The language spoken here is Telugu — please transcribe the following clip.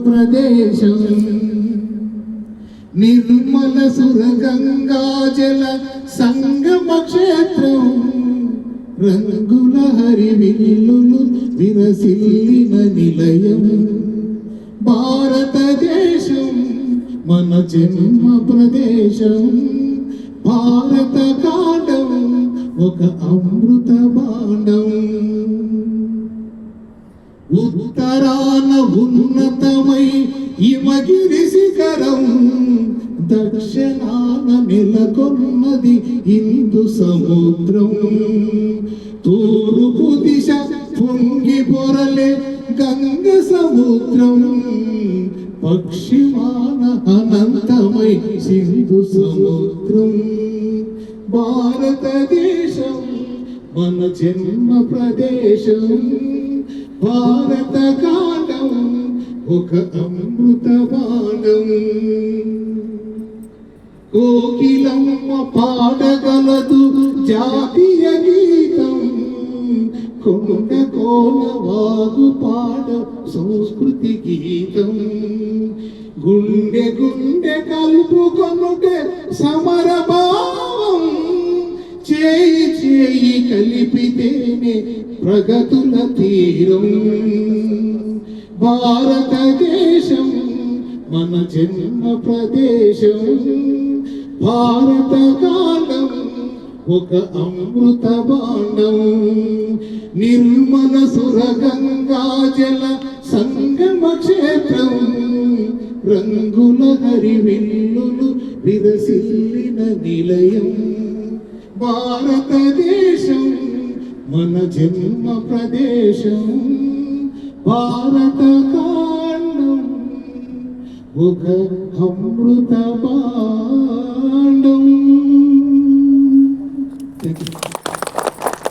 ప్రదేశం నిర్మల సురగంగా జల సంగమ క్షేత్రం రంగుల హరివిల్లులు విరసిల్లిన నిలయం భారతదేశం మన జన్మ ప్రదేశం భారత కాండం ఒక అమృత భాండం ఉత్తరాన ఉన్నతమై హిమగిరి శిఖరం దక్షిణాన నెలకొన్నది హిందూ సముద్రం తూర్పు దిశ పొంగి పొరలే గంగ సముద్రం పశ్చిమాన అనంతమై సింధు సముద్రం భారతదేశం మన జన్మ ప్రదేశం భారత కాండం ఒక అమృత బాణం కోకిలమ్మ పాడగలదు జాతీయ గీతం కొండ కోన వాగు పాడ సంస్కృతి గీతం గుండె గుండె కలుపుకొనుటే సమర భావం చేయి చేయి కలిపితేనే ప్రగతుల తీరం భారతదేశం మన జన్మ ప్రదేశం భారత కాండం ఒక అమృత భాండం నిర్మల సురగంగా జల సంగమ క్షేత్రం రంగుల హరివిల్లులు విరసిల్లిన నిలయం భారతదేశం మన జన్మ ప్రదేశం భారత కాండం ఒక అమృత భాండం